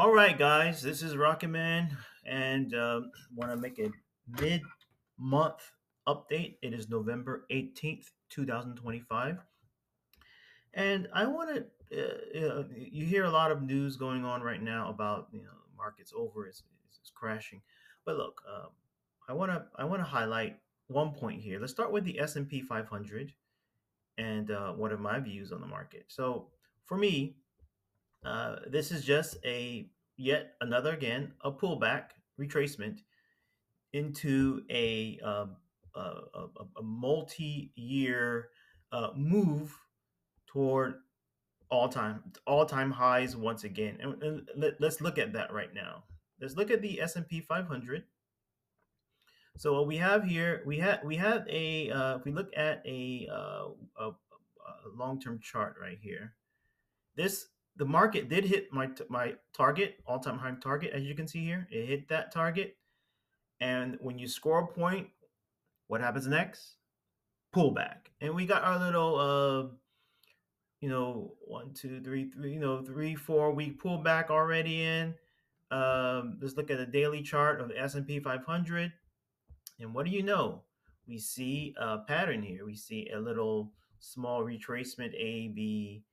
All right, guys, this is Rocket Man, and want to make a mid-month update. It is November 18th, 2025, and I want to. You hear a lot of news going on right now about markets over is crashing, but look, I want to highlight one point here. Let's start with the S&P 500 and what are my views on the market. So for me, this is just a yet another again a pullback retracement into a multi-year move toward all time highs once again. And let's look at that right now. Let's look at the S&P 500. So what we have here, we had if we look at a long-term chart right here. This the market did hit my target, all-time high target, as you can see here. It hit that target, and when you score a point, what happens next? Pullback, and we got our little 1, 2, 3, 3, 3, 4 week pullback already in. Let's look at the daily chart of the S&P 500, and what do you know? We see a pattern here. We see a little small retracement A, B,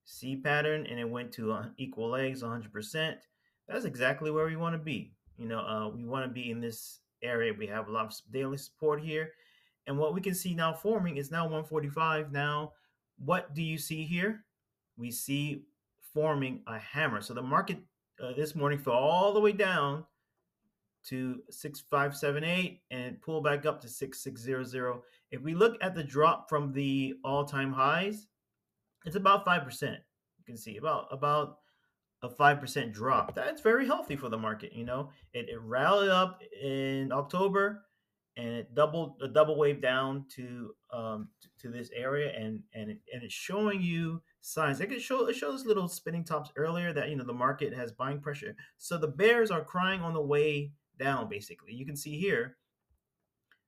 C pattern, and it went to equal legs 100%. That's exactly where we want to be. We want to be in this area. We have a lot of daily support here. And what we can see now forming is now 145. Now, what do you see here? We see forming a hammer. So the market this morning fell all the way down to 6578 and pull back up to 6600. If we look at the drop from the all-time highs, it's about 5%. You can see about a 5% drop. That's very healthy for the market. It rallied up in October, and it doubled a double wave down to this area, and it's showing you signs. It shows little spinning tops earlier that the market has buying pressure. So the bears are crying on the way down. Basically, you can see here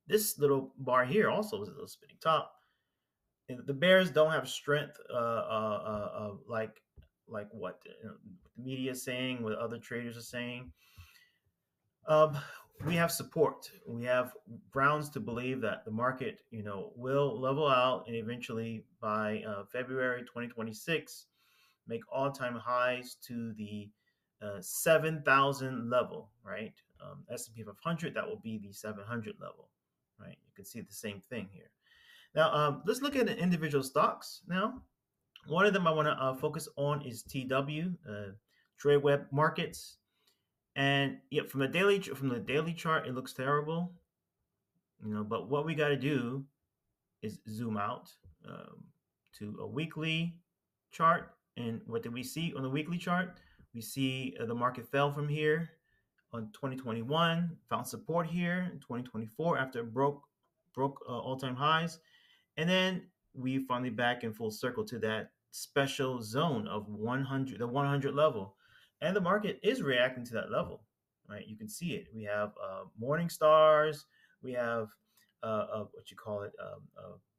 this little bar here also is a little spinning top. The bears don't have strength like what the media is saying, what other traders are saying. Um, we have support. We have grounds to believe that the market, will level out and eventually by February 2026 make all-time highs to the 7,000 level, right? S&P 500, that will be the 700 level, right? You can see the same thing here. Now, let's look at the individual stocks now. One of them I want to focus on is TW, TradeWeb Markets. And yeah, from the daily chart, it looks terrible, But what we got to do is zoom out to a weekly chart. And what did we see on the weekly chart? We see the market fell from here on 2021, found support here in 2024 after it broke all-time highs, and then we finally back in full circle to that special zone of 100, the 100 level, and the market is reacting to that level, right? You can see it. We have morning stars. We have what you call it,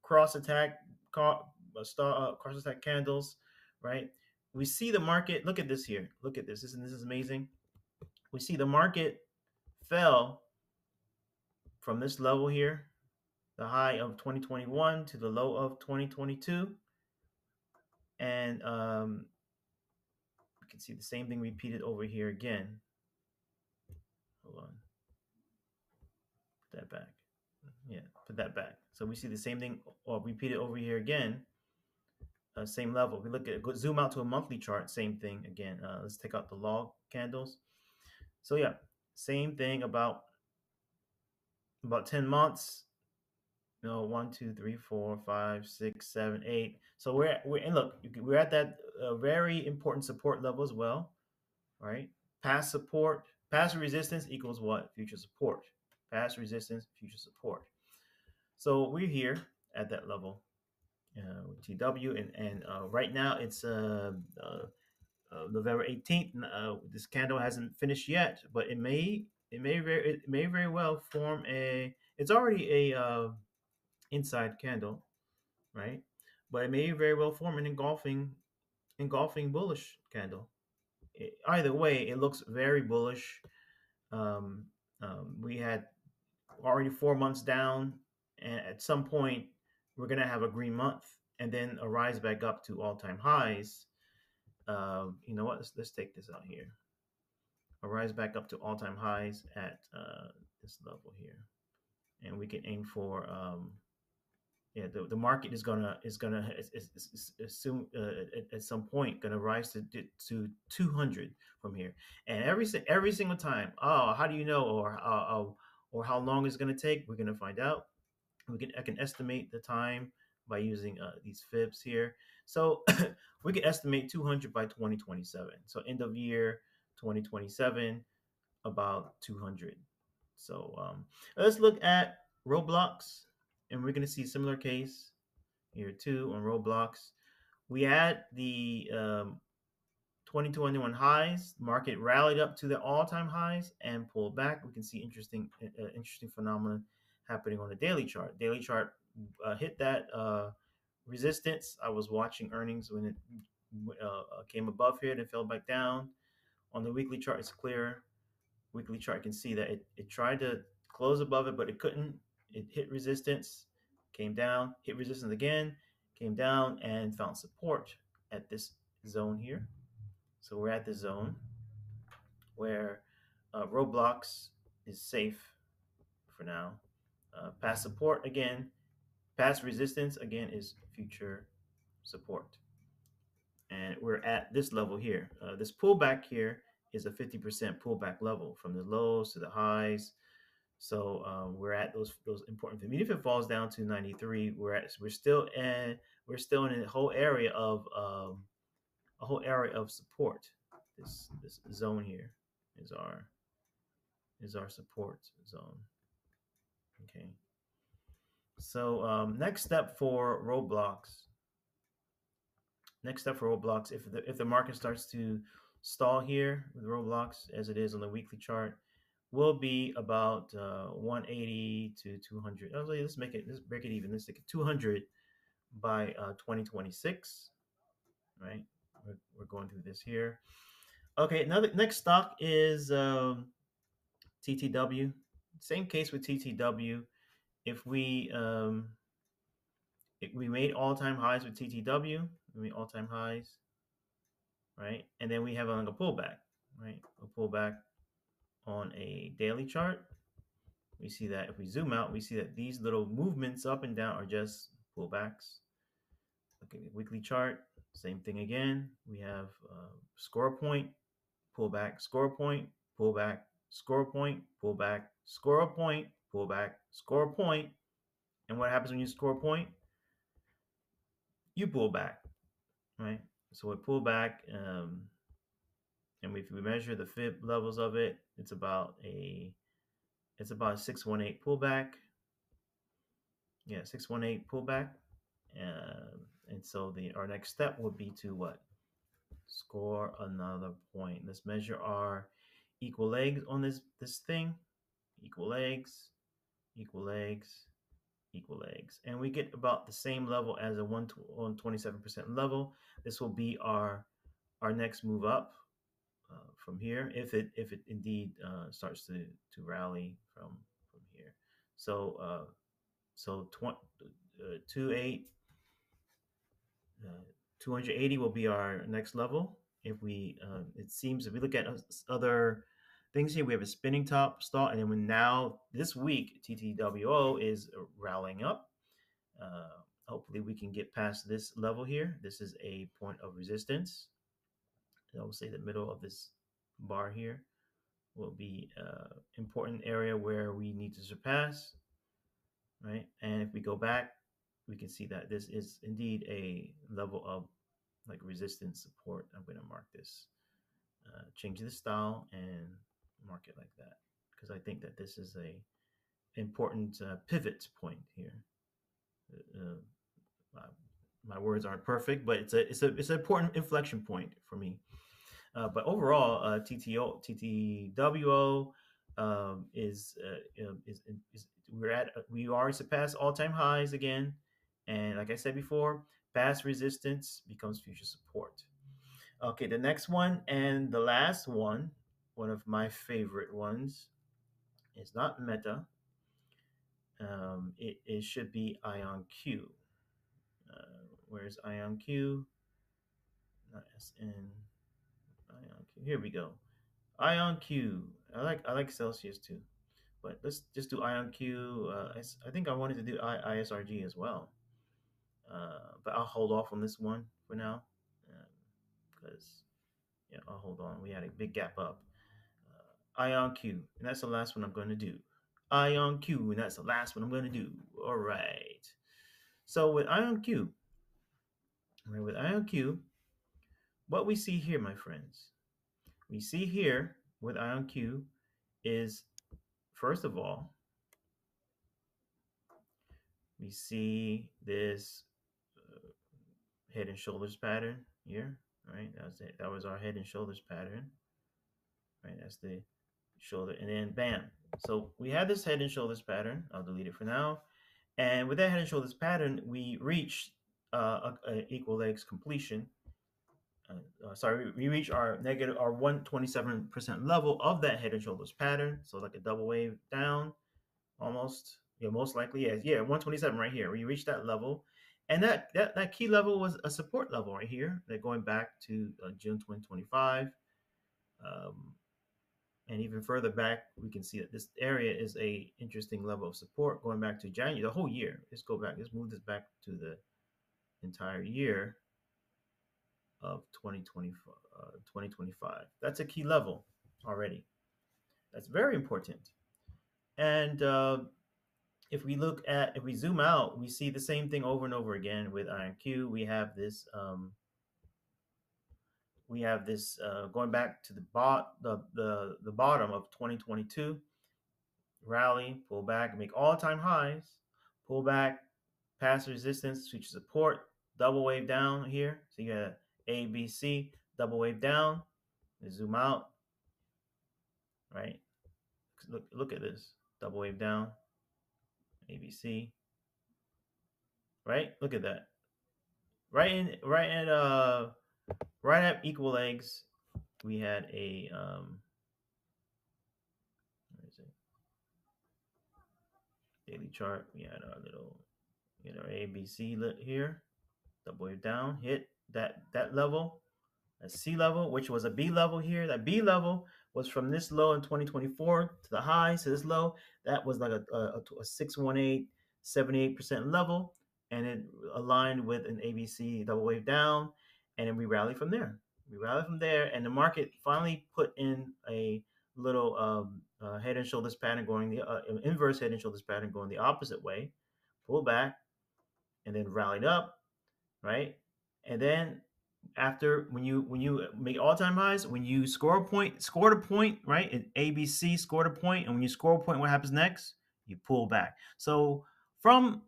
cross attack, cross attack candles, right? We see the market. Look at this here. Look at this. This is amazing. We see the market fell from this level here, the high of 2021 to the low of 2022. And you can see the same thing repeated over here again. Hold on. Put that back. Yeah, put that back. So we see the same thing repeated over here again. Same level. We look at zoom out to a monthly chart. Same thing again. Let's take out the log candles. So yeah, same thing about 10 months. 1, 2, 3, 4, 5, 6, 7, 8. So we're and look, we're at that very important support level as well, right? Past resistance equals what? Future support. Past resistance, future support. So we're here at that level with TW, and right now it's November 18th. This candle hasn't finished yet, but it may very well form a. It's already a inside candle, right? But it may very well form an engulfing bullish candle either way, it looks very bullish. Um, we had already 4 months down, and at some point, we're gonna have a green month, and then a rise back up to all-time highs. You know what? Let's take this out here. A rise back up to all-time highs at this level here, and we can aim for yeah, the market is soon at some point going to rise to 200 from here, and every single time. Oh, how do you know, or how long is going to take? We're going to find out. I can estimate the time by using these fibs here. So we can estimate 200 by 2027. So end of year 2027, about 200. So let's look at Roblox, and we're going to see a similar case here too on Roblox. We had the 2021 highs. Market rallied up to the all-time highs and pulled back. We can see interesting phenomenon happening on the daily chart. Daily chart hit that resistance. I was watching earnings when it came above here, then fell back down. On the weekly chart, it's clear. Weekly chart, you can see that it tried to close above it, but it couldn't. It hit resistance, came down, hit resistance again, came down, and found support at this zone here. So we're at the zone where Roblox is safe for now. Past support again, past resistance again is future support. And we're at this level here. This pullback here is a 50% pullback level from the lows to the highs. So we're at those important. I mean, if it falls down to 93, we're still in a whole area of support. This zone here is our support zone. Okay. So next step for Roblox. Next step for Roblox, if the market starts to stall here with Roblox as it is on the weekly chart, will be about 180 to 200. I was like, let's break it even. Let's take it 200 by 2026, right? We're going through this here. Okay, another next stock is TTW. Same case with TTW. If we made all-time highs with TTW, we made all-time highs, right? And then we have like a pullback, right? A pullback on a daily chart. We see that if we zoom out, we see that these little movements up and down are just pullbacks. Okay, weekly chart, same thing again. We have score point, pullback, score point, pullback, score point, pullback, score point, pullback, score point. And what happens when you score a point? You pull back, right? So we pull back, and if we measure the fib levels of it, it's about a 618 pullback. Yeah, 618 pullback. And so our next step would be to what? Score another point. Let's measure our equal legs on this thing. Equal legs, equal legs, equal legs, and we get about the same level as a 127% level. This will be our next move up from here if it indeed starts to rally from here. So so 28 280 will be our next level. If we it seems if we look at other things here, we have a spinning top stall, and then now this week TTWO is rallying up. Hopefully we can get past this level here. This is a point of resistance. I will say the middle of this bar here will be important area where we need to surpass, right? And if we go back, we can see that this is indeed a level of like resistance support. I'm going to mark this, change the style and mark it like that, because I think that this is a important pivot point here. My words aren't perfect, but it's an important inflection point for me. But overall, TTWO is we already surpassed all-time highs again, and like I said before, past resistance becomes future support. Okay, the next one and the last one of my favorite ones, is not Meta. It should be Ion Q. Where's Ion Q? Not SN. Ion Q. Here we go. Ion Q. I like Celsius too, but let's just do Ion Q. I think I wanted to do ISRG as well, but I'll hold off on this one for now because yeah, I'll hold on. We had a big gap up. Ion Q, and that's the last one I'm going to do. Ion Q, and that's the last one I'm going to do. All right. So with Ion Q, right, with Ion Q, what we see here, my friends, we see here with Ion Q is, first of all, we see this head and shoulders pattern here, right? That's it. That was our head and shoulders pattern, right? That's the shoulder, and then bam. So we had this head and shoulders pattern. I'll delete it for now. And with that head and shoulders pattern, we reached a equal legs completion. Sorry, we reach our 127% level of that head and shoulders pattern. So like a double wave down, almost. Yeah, most likely, yeah, 127 right here. We reached that level, and that key level was a support level right here. That going back to June 2025. Um, and even further back, we can see that this area is a interesting level of support going back to January, the whole year. Let's move this back to the entire year of 2025. That's a key level already. That's very important. And if we zoom out, we see the same thing over and over again with IronQ. We have this going back to the bottom of 2022, rally, pull back, make all-time highs, pull back, pass resistance, future support, double wave down here. So you got A, B, C, double wave down. Zoom out, right? Look at this, double wave down, A, B, C, right? Look at that, right at equal legs. We had a where is it? Daily chart. We had our A, B, C lit here, double wave down, hit that level, a C level, which was a B level here. That B level was from this low in 2024 to the high to this low. That was like a 618, 78% level. And it aligned with an ABC double wave down. And then we rallied from there. And the market finally put in a little head and shoulders pattern going the inverse head and shoulders pattern going the opposite way, pull back, and then rallied up, right? And then after when you make all-time highs, when you scored a point, right? In ABC scored a point, and when you score a point, what happens next? You pull back. So from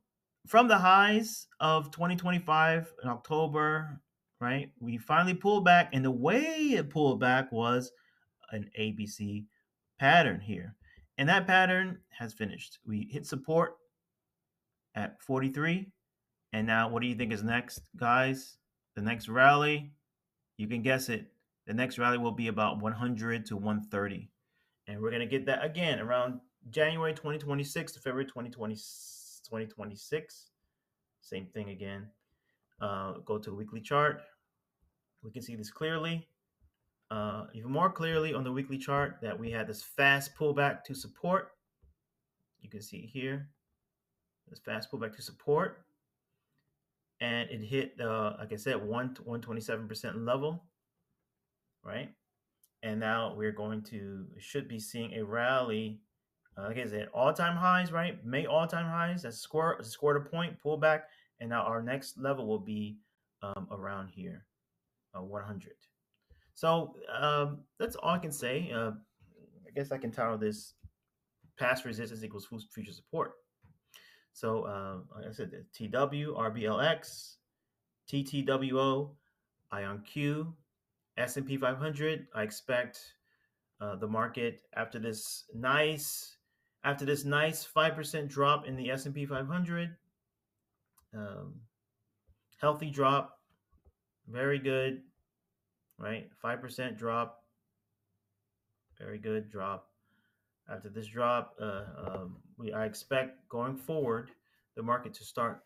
from the highs of 2025 in October, right? We finally pulled back, and the way it pulled back was an ABC pattern here. And that pattern has finished. We hit support at 43. And now, what do you think is next, guys? The next rally, you can guess it. The next rally will be about 100 to 130. And we're going to get that again around January 2026 to February 2026. Same thing again. Go to the weekly chart. We can see this clearly. Even more clearly on the weekly chart that we had this fast pullback to support. You can see here this fast pullback to support. And it hit, like I said, 127% level, right? And now should be seeing a rally. Like I said, all-time highs, right? May all-time highs. That's scored a point, pull back, and now our next level will be around here, 100. So that's all I can say. I guess I can title this "Past Resistance Equals Future Support." So like I said, the TW, RBLX, TTWO, IonQ, S&P 500. I expect the market after this nice 5% drop in the S&P 500, healthy drop, very good, right? 5% drop, very good drop. After this drop, I expect going forward the market to start,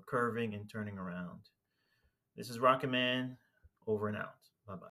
curving and turning around. This is Rocket Man, over and out. Bye bye.